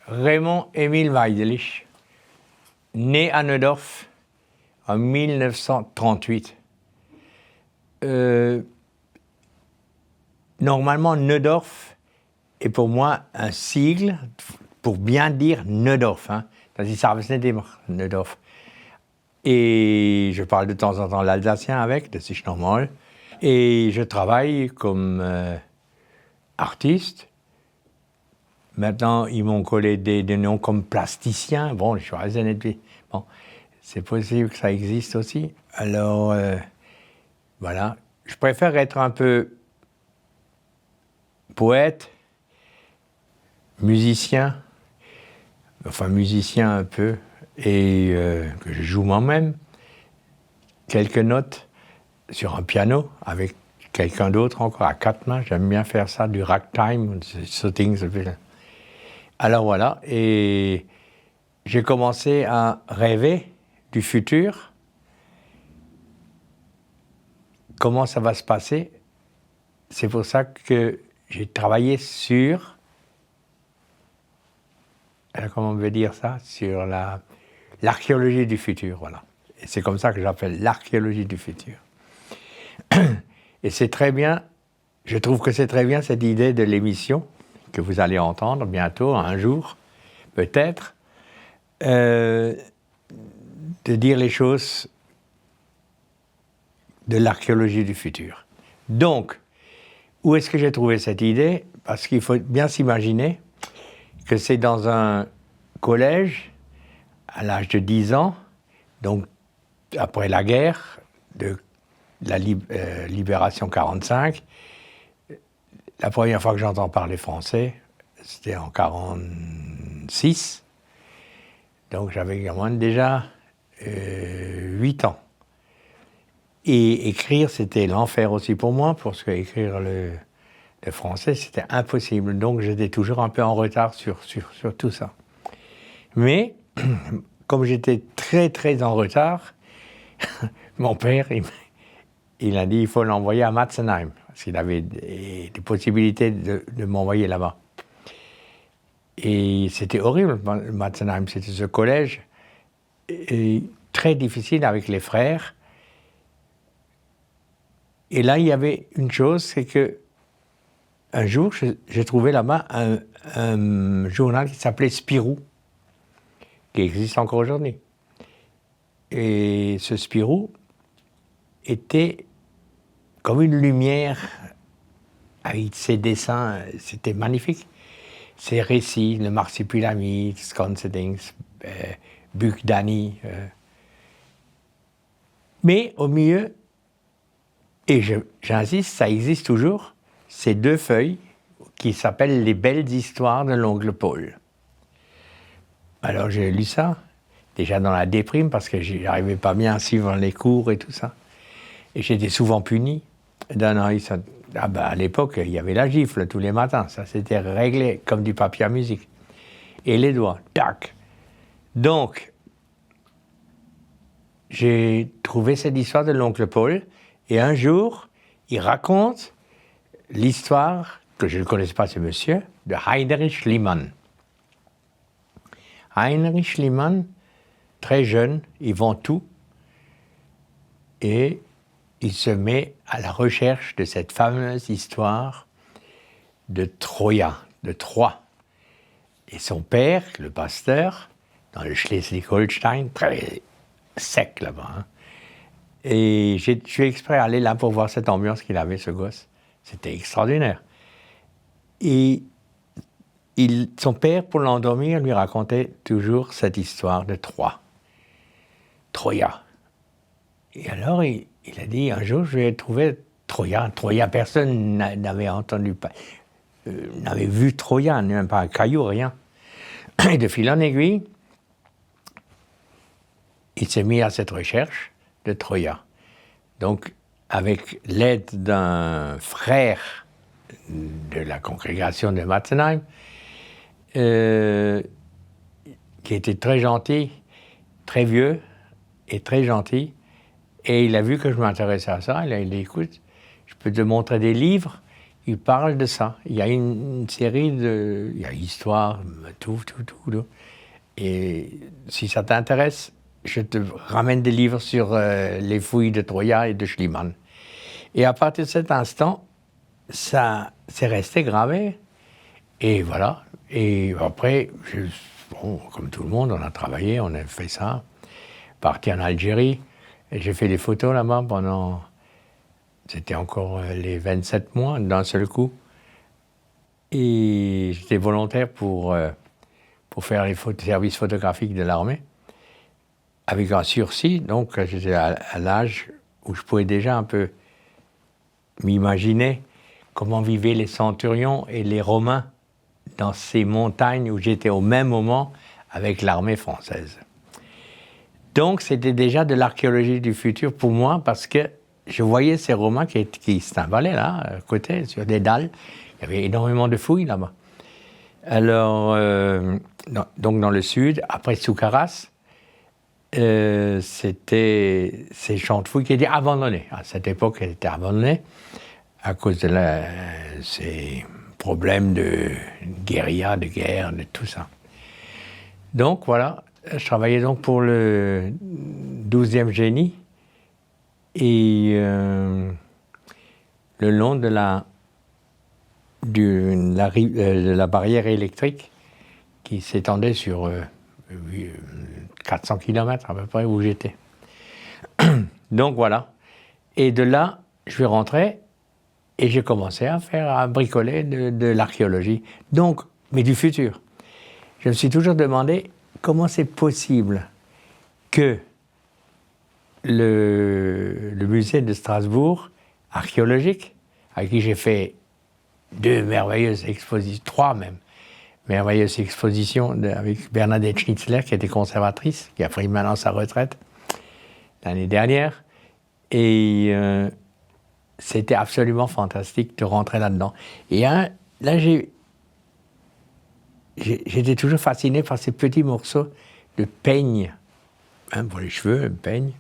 Raymond Émile Weidelich, né à Neudorf en 1938. Normalement, Neudorf est pour moi un sigle pour bien dire Neudorf. Hein. Das ist immer Neudorf. Et je parle de temps en temps l'alsacien avec, das ist normal. Et je travaille comme artiste. Maintenant, ils m'ont collé des noms comme plasticien. Bon, je suis à Zenetvi. Bon, c'est possible que ça existe aussi. Alors, voilà. Je préfère être un peu poète, musicien, enfin musicien un peu, et que je joue moi-même quelques notes sur un piano avec quelqu'un d'autre encore à quatre mains. J'aime bien faire ça, du ragtime, ce things. Alors voilà, et j'ai commencé à rêver du futur. Comment ça va se passer? C'est pour ça que j'ai travaillé sur, comment on veut dire ça, sur l'archéologie du futur, voilà. Et c'est comme ça que j'appelle l'archéologie du futur. Et c'est très bien, je trouve que c'est très bien cette idée de l'émission que vous allez entendre bientôt, un jour, peut-être, de dire les choses de l'archéologie du futur. Donc, où est-ce que j'ai trouvé cette idée? Parce qu'il faut bien s'imaginer que c'est dans un collège, à l'âge de 10 ans, donc après la guerre, de la libération 45, la première fois que j'entends parler français, c'était en 46, donc j'avais déjà 8 ans. Et écrire, c'était l'enfer aussi pour moi, parce qu'écrire le français, c'était impossible. Donc j'étais toujours un peu en retard sur tout ça. Mais, comme j'étais très très en retard, mon père, il a dit il faut l'envoyer à Matzenheim, parce qu'il avait des possibilités de m'envoyer là-bas. Et c'était horrible, Matzenheim, c'était ce collège très difficile avec les frères. Et là, il y avait une chose, c'est que un jour, j'ai trouvé là-bas un journal qui s'appelait Spirou, qui existe encore aujourd'hui. Et ce Spirou était comme une lumière avec ses dessins, c'était magnifique. Ses récits, le Marsupilami, Skonsedings, Bukdani. Mais au milieu, et j'insiste, ça existe toujours, ces deux feuilles qui s'appellent Les belles histoires de l'oncle Paul. Alors j'ai lu ça, déjà dans la déprime, parce que j'arrivais pas bien à suivre les cours et tout ça. Et j'étais souvent puni. À l'époque, il y avait la gifle tous les matins, ça s'était réglé comme du papier à musique. Et les doigts, tac. Donc, j'ai trouvé cette histoire de l'oncle Paul, et un jour, il raconte l'histoire, que je ne connaissais pas ce monsieur, de Heinrich Schliemann. Heinrich Schliemann, très jeune, il vend tout, et il se met à la recherche de cette fameuse histoire de Troia, de Troie. Et son père, le pasteur, dans le Schleswig-Holstein, très sec là-bas, hein. Et je suis exprès allé là pour voir cette ambiance qu'il avait, ce gosse. C'était extraordinaire. Et son père, pour l'endormir, lui racontait toujours cette histoire de Troia. Et alors, il a dit, un jour, je vais trouver Troia. Troia, personne n'avait entendu, n'avait vu Troia, même pas un caillou, rien. Et de fil en aiguille, il s'est mis à cette recherche de Troia. Donc, avec l'aide d'un frère de la congrégation de Matzenheim, qui était très gentil, très vieux et très gentil, et il a vu que je m'intéressais à ça. Il a dit, écoute, je peux te montrer des livres il parle de ça. Il y a une série de... Il y a l'histoire, tout. Et si ça t'intéresse, je te ramène des livres sur les fouilles de Troya et de Schliemann. Et à partir de cet instant, ça s'est resté gravé. Et voilà. Et après, bon, comme tout le monde, on a travaillé, on a fait ça. Parti en Algérie. Et j'ai fait des photos là-bas pendant... C'était encore les 27 mois d'un seul coup. Et j'étais volontaire pour faire les services photographiques de l'armée, avec un sursis. Donc j'étais à l'âge où je pouvais déjà un peu m'imaginer comment vivaient les centurions et les Romains dans ces montagnes où j'étais au même moment avec l'armée française. Donc c'était déjà de l'archéologie du futur pour moi, parce que je voyais ces Romains qui s'installaient là, à côté, sur des dalles. Il y avait énormément de fouilles là-bas. Alors, donc dans le sud, après Soukaras, c'était ces champs de fouilles qui étaient abandonnés. À cette époque, ils étaient abandonnés à cause de ces problèmes de guérilla, de guerre, de tout ça. Donc voilà, je travaillais donc pour le 12e génie, et le long de la barrière électrique qui s'étendait sur 400 km à peu près où j'étais. Donc voilà. Et de là, je vais rentrer et j'ai commencé à bricoler de l'archéologie. Donc, mais du futur. Je me suis toujours demandé comment c'est possible que le musée de Strasbourg, archéologique, avec qui j'ai fait 2 merveilleuses expositions, 3 même, merveilleuses expositions avec Bernadette Schnitzler, qui était conservatrice, qui a pris maintenant sa retraite l'année dernière. Et c'était absolument fantastique de rentrer là-dedans. Et là, j'étais toujours fasciné par ces petits morceaux de peigne, pour les cheveux, un peigne.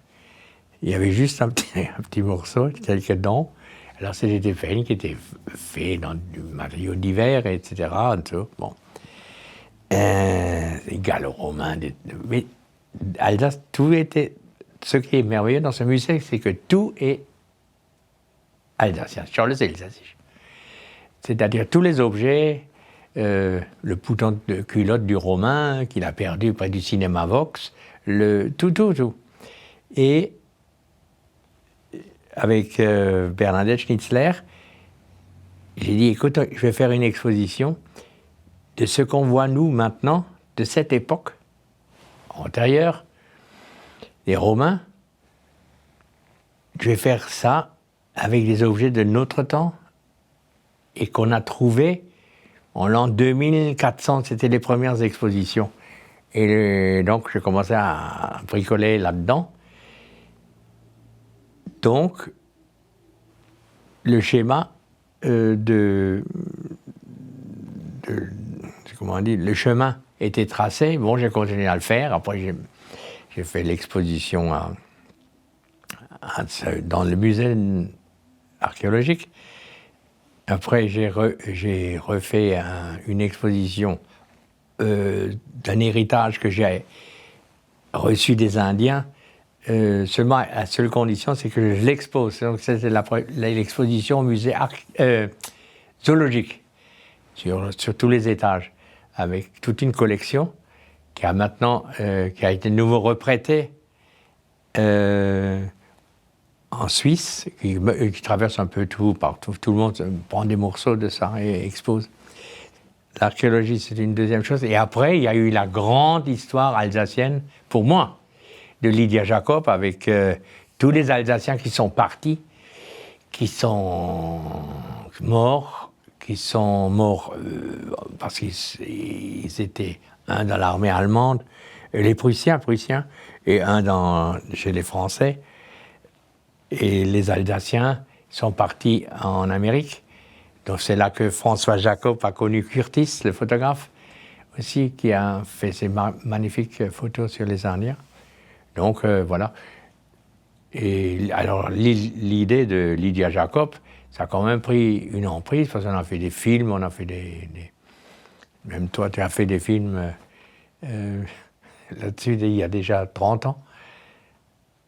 Il y avait juste un petit morceau, quelques dents. Alors, c'était des peignes qui étaient faits dans du matériau divers, etc. Tout. Bon. Des gallo-romains. Mais Alsace, tout était... Ce qui est merveilleux dans ce musée, c'est que tout est alsacien, alsacien. C'est-à-dire tous les objets, le bouton de culotte du Romain qu'il a perdu près du cinéma Vox, tout. Et avec Bernadette Schnitzler, j'ai dit, écoute, je vais faire une exposition de ce qu'on voit, nous, maintenant, de cette époque antérieure, les Romains. Je vais faire ça avec des objets de notre temps et qu'on a trouvés en l'an 2400, c'était les premières expositions. Et donc, j'ai commencé à bricoler là-dedans. Donc, le schéma comment on dit, le chemin était tracé. Bon, j'ai continué à le faire. Après, j'ai fait l'exposition dans le musée archéologique. Après, j'ai refait une exposition d'un héritage que j'ai reçu des Indiens. Seulement, la seule condition, c'est que je l'expose. Donc, c'était l'exposition au musée zoologique, sur tous les étages, avec toute une collection qui a maintenant, qui a été de nouveau reprêtée en Suisse, qui traverse un peu tout, partout. Tout le monde prend des morceaux de ça et expose. L'archéologie, c'est une deuxième chose. Et après, il y a eu la grande histoire alsacienne, pour moi, de Lydia Jacob, avec tous les Alsaciens qui sont partis, qui sont morts parce qu'ils étaient un dans l'armée allemande, les Prussiens, et un chez les Français. Et les Alsaciens sont partis en Amérique. Donc c'est là que François Jacob a connu Curtis, le photographe, aussi, qui a fait ces magnifiques photos sur les Indiens. Donc voilà. Et alors l'idée de Lydia Jacob, ça a quand même pris une emprise, parce qu'on a fait des films, on a fait Même toi, tu as fait des films là-dessus il y a déjà 30 ans.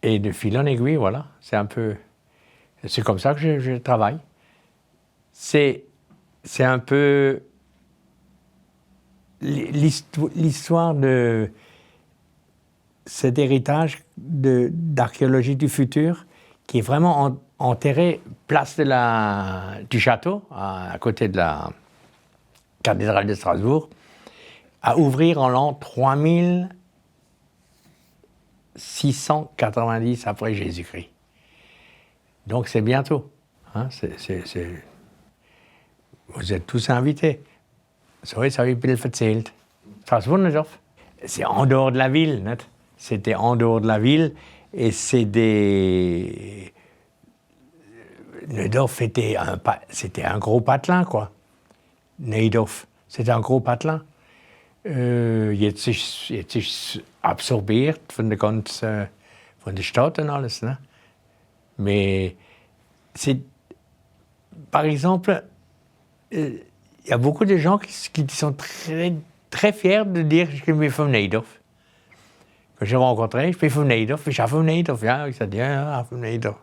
Et de fil en aiguille, voilà, c'est un peu... C'est comme ça que je travaille. C'est un peu l'histoire de cet héritage d'archéologie du futur qui est vraiment enterré place du château, à côté de la cathédrale de Strasbourg, à ouvrir en l'an 3690 après Jésus-Christ. Donc c'est bientôt. Hein, Vous êtes tous invités. So ist habe ich ein bisschen erzählt. Das ist wunderschön. C'est en dehors de la ville. Net? C'était en dehors de la ville et c'est des... Neudorf c'était un gros patelin, quoi. Neudorf, c'était un gros patelin. Jetzt ist absorbiert von der Stadt und alles. Ne? Mais c'est... Par exemple, il y a beaucoup de gens qui sont très, très fiers de dire que je suis von Neudorf. Quand j'ai rencontré, je suis von Neudorf, ich bin von Neudorf. Ja, ich sagte, ja, von Neudorf.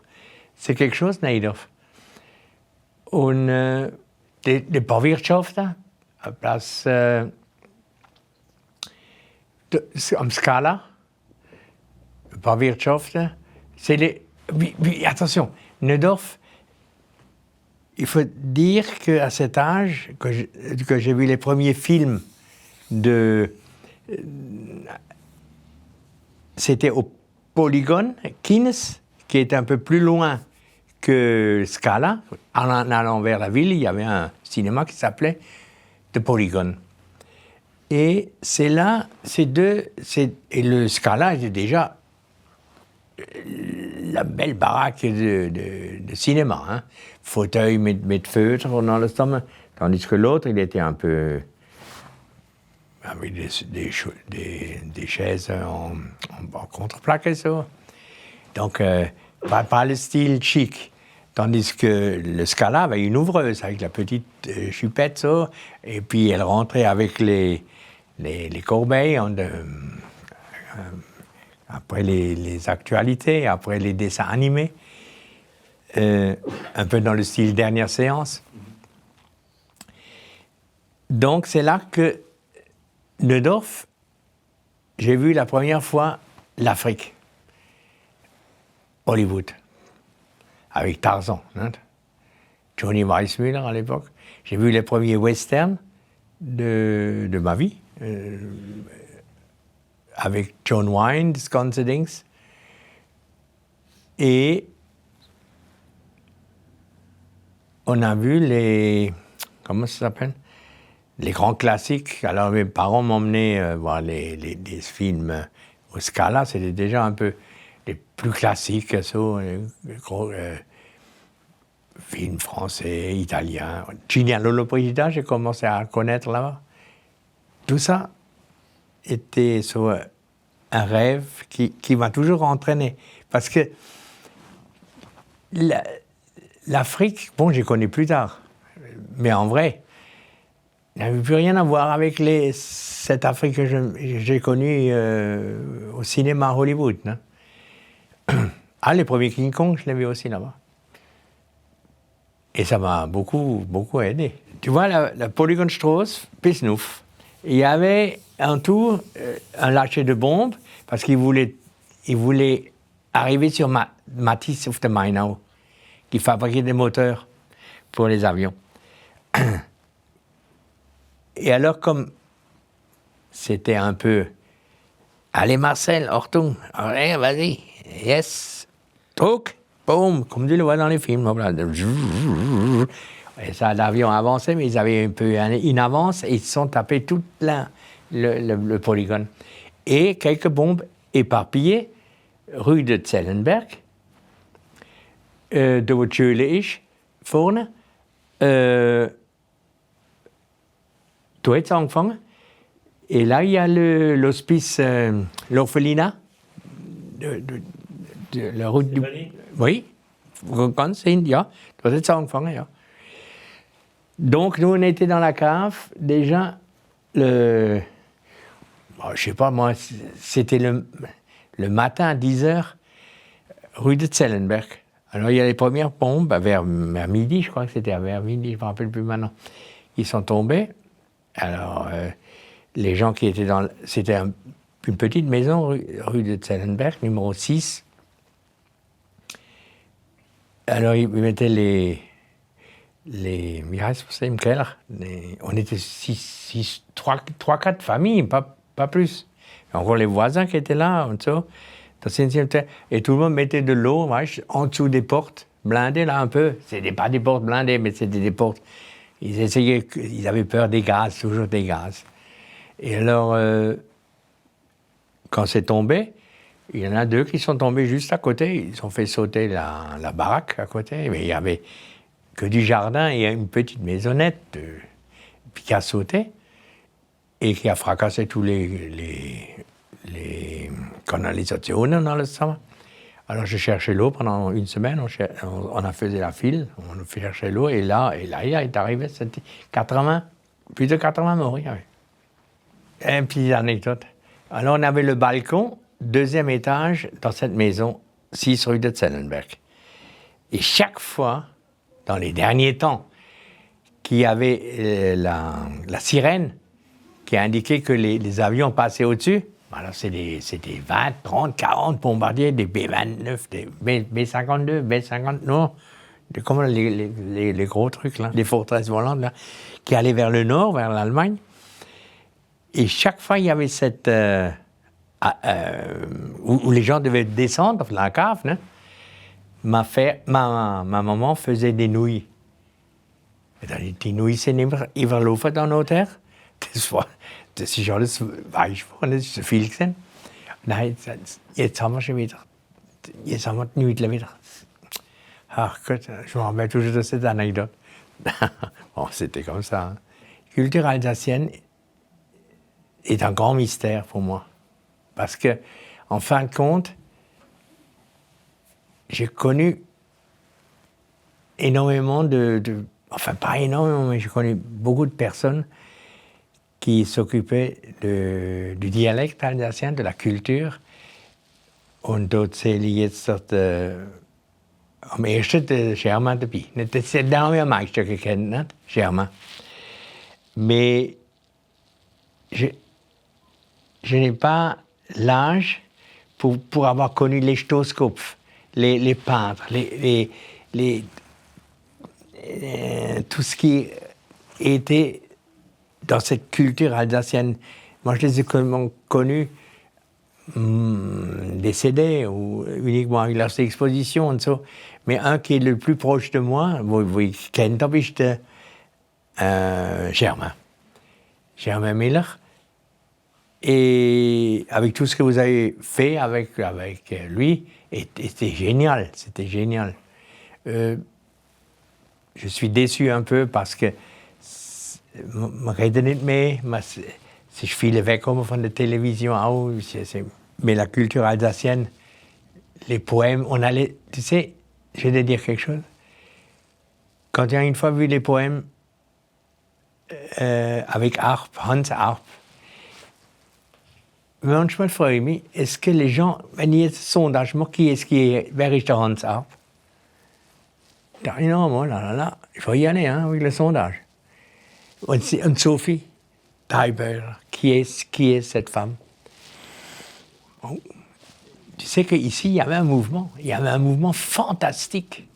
C'est quelque chose, Neudorf. Und die Bauwirtschaften, à place am Scala, Bauwirtschaften, c'est les... Attention, Neudorf, il faut dire qu'à cet âge, que j'ai vu les premiers films c'était au Polygone, Kines, qui est un peu plus loin que Scala. En allant vers la ville, il y avait un cinéma qui s'appelait The Polygone. Et c'est là, et le Scala était déjà la belle baraque de cinéma. Hein. Fauteuil mit feutre dans le stomach. Tandis que l'autre, il était un peu... avec des chaises en contreplaqué, ça. Donc, pas le style chic. Tandis que le Scala avait une ouvreuse avec la petite chupette, ça. Et puis, elle rentrait avec les corbeilles après les actualités, après les dessins animés, un peu dans le style Dernière séance. Donc c'est là que Neudorf, j'ai vu la première fois l'Afrique, Hollywood, avec Tarzan, hein? Johnny Weissmuller à l'époque. J'ai vu les premiers westerns de ma vie, avec John Wayne, das ganze Dings. Et on a vu comment ça s'appelle? Les grands classiques. Alors mes parents m'emmenaient voir les films au Scala, c'était déjà un peu les plus classiques, les gros films français, italiens. Giuliano Lollobrigida, j'ai commencé à connaître là-bas. Tout ça était un rêve qui m'a toujours entraîné. Parce que l'Afrique, bon, j'ai connu plus tard, mais en vrai, il n'avait plus rien à voir avec cette Afrique que j'ai connue au cinéma à Hollywood. Hein. Ah, les premiers King Kong, je l'ai vu aussi là-bas. Et ça m'a beaucoup, beaucoup aidé. Tu vois, la Polygonstrasse, Pisnouf, il y avait en tout un lâcher de bombes parce qu'il voulait arriver sur Matisse auf der Mainau, qui fabriquait des moteurs pour les avions. Et alors, comme c'était un peu « Allez Marcel, Ortung, allez, vas-y, yes, truc, boum », comme tu le vois dans les films. Et ça, l'avion avançait, mais ils avaient un peu une avance et ils se sont tapés tout le polygone. Et quelques bombes éparpillées, rue de Zellenberg, de wo die Schule ist, vorne. Tout est angefangen. Et là, il y a l'hospice, l'orphelinat, de la route du... Oui, ganz hin, ja. peut-être ça angefangen, ja. Donc, nous, on était dans la cave. Déjà, je sais pas, moi, c'était le matin à 10h, rue de Zellenberg. Alors, il y a les premières bombes, vers midi, je crois que c'était vers midi, je ne me rappelle plus maintenant. Ils sont tombés. Alors, les gens qui étaient dans... C'était une petite maison, rue de Zellenberg, numéro 6. Alors, ils mettaient les wie heißt das im Keller? On était 3-4 familles, pas plus. Encore les voisins qui étaient là, und so. Et tout le monde mettait de l'eau, en dessous des portes, blindées là un peu. C'était pas des portes blindées, mais c'était des portes. Ils avaient peur des gaz, toujours des gaz. Et alors, quand c'est tombé, il y en a 2 qui sont tombés juste à côté. Ils ont fait sauter la baraque à côté. Mais il y avait que du jardin et une petite maisonnette qui a sauté et qui a fracassé tous les canalisations dans le sang. Alors je cherchais l'eau pendant une semaine, on a fait la file, on cherchait l'eau et là il est arrivé, c'était 80, plus de 80 morts. Une petite anecdote. Alors on avait le balcon, 2e étage dans cette maison, 6 rue de Zellenberg. Et chaque fois, dans les derniers temps, qu'il y avait la sirène qui a indiqué que les avions passaient au-dessus. Alors c'était 20, 30, 40 bombardiers, des B-29, des B-52, B-50, non, comment les gros trucs, là, les forteresses volantes, là, qui allaient vers le nord, vers l'Allemagne. Et chaque fois, il y avait cette... où les gens devaient descendre dans la cave, hein. Ma maman faisait des nouilles. Die Nouilles sind immer überlaufen an Hotel. Das ist alles weich geworden, das ist zu viel gewesen. Nein, jetzt haben wir schon wieder, jetzt haben wir die Nudeln wieder. Ach Gott, je me rappelle toujours de cette anecdote. Bon, c'était comme ça. Hein. La culture alsacienne est un grand mystère pour moi. Parce que, en fin de compte, j'ai connu énormément enfin pas énormément, mais j'ai connu beaucoup de personnes qui s'occupaient du dialecte alsacien, de la culture. Und dort zähle ich jetzt am ersten den Schermann dabei. Das den haben wir am meisten gekannt, nicht? Schermann. Mais je n'ai pas l'âge pour avoir connu les Stoßkopf, les peintres, tout ce qui était dans cette culture alsacienne. Moi, je les ai connus décédés ou uniquement avec leurs expositions und so. Mais un qui est le plus proche de moi, vous kennt habe ich Germain Miller. Et avec tout ce que vous avez fait avec lui, c'était génial, c'était génial. Je suis déçu un peu parce que man redet nicht mehr, es ist viele weggekommen von der Television auch, mais la culture alsacienne, les poèmes, on allait, tu sais, je vais te dire quelque chose. Quand tu as une fois vu les poèmes avec Arp, Hans Arp, manchmal freue ich mich, est-ce que les gens, wenn ich jetzt Sondage mache, wer ist der Hans Arp? Non, là, il faut y aller hein, avec le sondage. Und Sophie Taiber, qui est cette femme? Oh. Tu sais qu'ici, il y avait un mouvement fantastique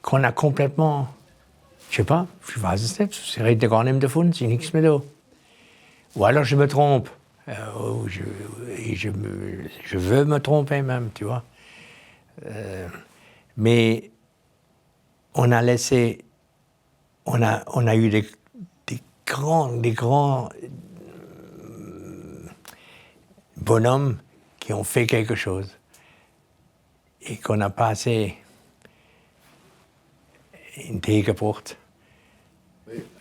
qu'on a complètement, je sais pas, je weiß es nicht, c'est rede gar nicht mehr davon, c'est nichts mehr da. Ou alors je me trompe, je veux me tromper même, tu vois. Mais on a laissé, on a eu des grands bonhommes qui ont fait quelque chose et qu'on n'a pas assez tegengebracht.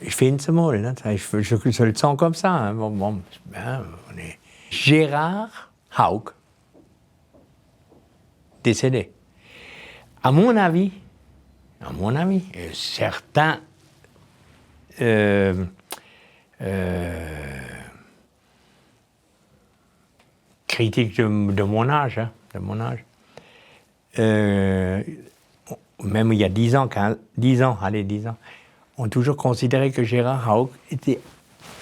Je finde es mal, ne? Je le sens comme ça. Hein. Bon, on est... Gérard Haug, décédé. À mon avis, à mon avis. Et certains critiques de mon âge, même il y a 10 ans, 10 ans, ont toujours considéré que Gérard Hauck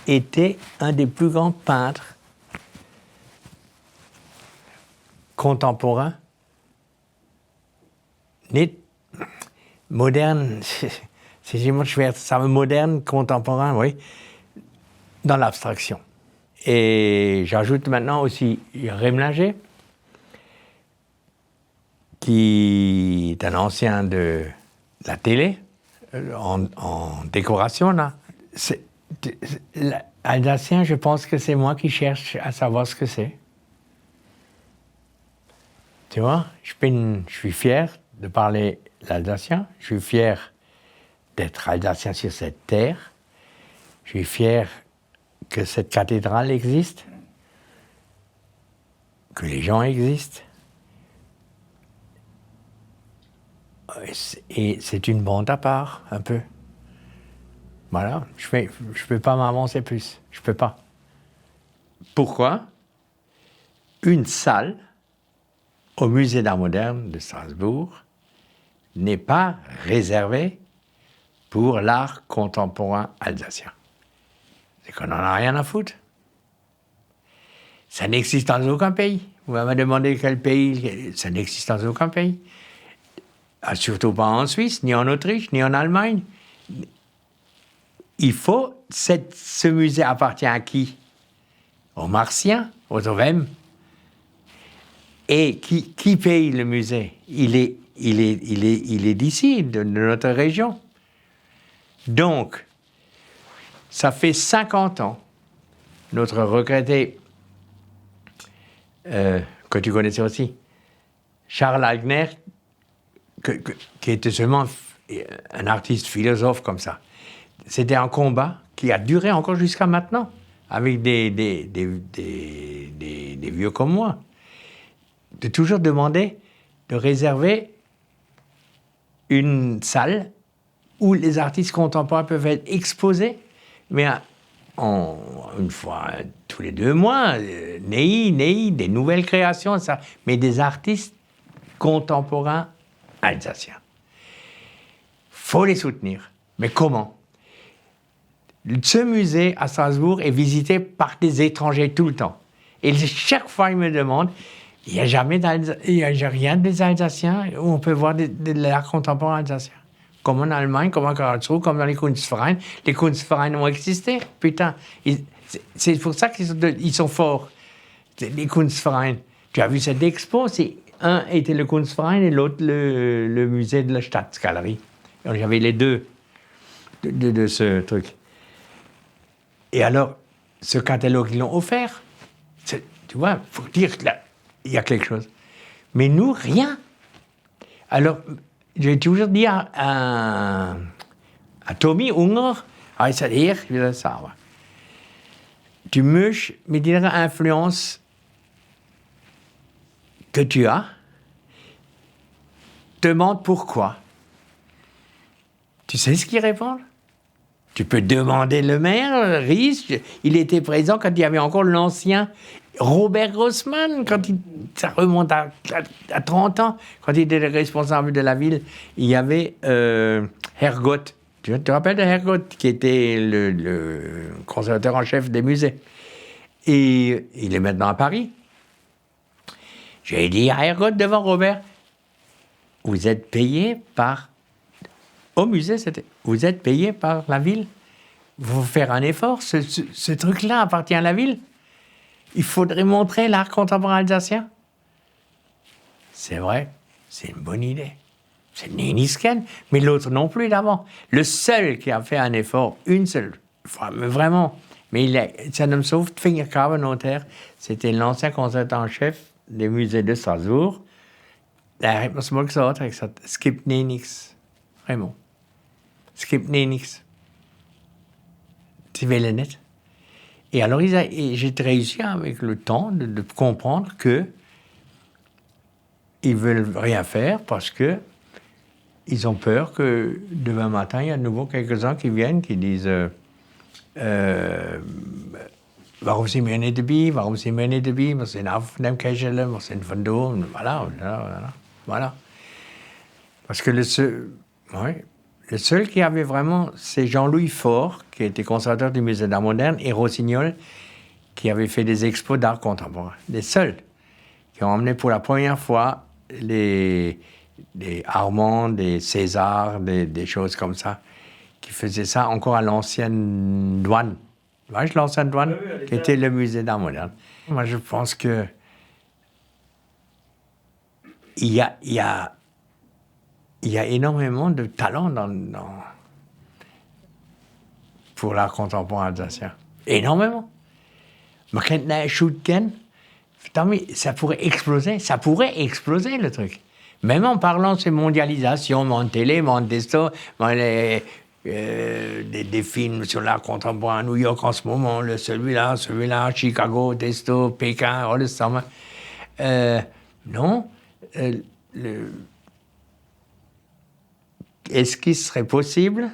était un des plus grands peintres contemporains, moderne, c'est vraiment schwer, ça moderne, contemporain, oui, dans l'abstraction. Et j'ajoute maintenant aussi Remlinger, qui est un ancien de la télé, en décoration, là. L'alsacien, je pense que c'est moi qui cherche à savoir ce que c'est. Tu vois, je suis fier de parler l'alsacien, je suis fier d'être alsacien sur cette terre, je suis fier que cette cathédrale existe, que les gens existent. Et c'est une bande à part, un peu. Voilà, je peux pas m'avancer plus, je peux pas. Pourquoi? Une salle au Musée d'Art moderne de Strasbourg n'est pas réservée pour l'art contemporain alsacien. C'est qu'on n'en a rien à foutre. Ça n'existe dans aucun pays. Vous m'avez demandé quel pays, ça n'existe dans aucun pays. Surtout pas en Suisse, ni en Autriche, ni en Allemagne. Ce musée appartient à qui? Aux Martiens, aux OVM. Et qui paye le musée? Il est d'ici, de notre région. Donc, ça fait 50 ans, notre regretté, que tu connaissais aussi, Charles Aigner, qui était seulement un artiste philosophe comme ça. C'était un combat qui a duré encore jusqu'à maintenant, avec des vieux comme moi. De toujours demander de réserver une salle où les artistes contemporains peuvent être exposés, mais une fois tous les 2 mois, des nouvelles créations, ça, mais des artistes contemporains alsaciens. Faut les soutenir. Mais comment? Ce musée à Strasbourg est visité par des étrangers tout le temps. Et chaque fois, ils me demandent, il n'y a rien des Alsaciens où on peut voir de l'art contemporain alsacien. Comme en Allemagne, comme en Karlsruhe, comme dans les Kunstvereine. Les Kunstvereine ont existé, putain. C'est pour ça qu'ils sont forts, les Kunstvereine. Tu as vu cette expo, un était le Kunstverein et l'autre le musée de la Staatsgalerie. J'avais les deux de ce truc. Et alors, ce catalogue, ils l'ont offert. Tu vois, il faut dire qu'il y a quelque chose. Mais nous, rien. Alors, j'ai toujours dit à Tommy Unger, tu möchtest mit dieser influence que tu as, demande pourquoi. Tu sais ce qu'ils répondent? Tu peux demander le maire, Ries, il était présent quand il y avait encore l'ancien Robert Grossman, ça remonte à 30 ans, quand il était le responsable de la ville, il y avait Hergott. Tu te rappelles de Hergott, qui était le conservateur en chef des musées. Et il est maintenant à Paris. J'ai dit à Hergott devant Robert, vous êtes payé au musée, vous êtes payé par la ville. Il faut faire un effort. Ce truc-là appartient à la ville. Il faudrait montrer l'art contemporain alsacien. C'est vrai, c'est une bonne idée. C'est Nénisken, mais l'autre non plus d'avant. Le seul qui a fait un effort, une seule fois, mais vraiment, ça ne me sauve Fingerkabe notaire, c'était l'ancien conservateur en chef des musées de Strasbourg. Daar heeft me smoke gesagt, ik zei, skip nee niks. Vraiment. Skip nee niks. Tu veux net. Et alors, j'ai réussi avec le temps de comprendre que ils veulent rien faire parce que ils ont peur que demain matin, il y a de nouveau quelques-uns qui viennent, qui disent warum sind wir nicht dabei, warum sind wir nicht dabei, wir sind auf dem Kessel, wir sind von da, voilà. Parce que le seul qui avait vraiment, c'est Jean-Louis Faure, qui était conservateur du musée d'art moderne, et Rossignol, qui avait fait des expos d'art contemporain. Les seuls qui ont emmené pour la première fois des Armand, des César, des choses comme ça, qui faisaient ça encore à l'ancienne douane. Tu vois, l'ancienne douane, qui était le musée d'art moderne. Moi, je pense que il y a énormément de talent pour l'art contemporain alsacien. Énormément. Mais ça pourrait exploser le truc. Même en parlant de ces mondialisations, mon télé, mon desto, des films sur l'art contemporain à New York en ce moment, celui-là, Chicago, Desto, Pékin, all this summer. Non. Est-ce qu'il serait possible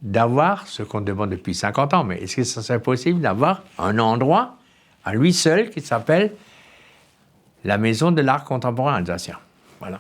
d'avoir, ce qu'on demande depuis 50 ans, mais est-ce que ce serait possible d'avoir un endroit à lui seul qui s'appelle la Maison de l'art contemporain alsacien? Voilà.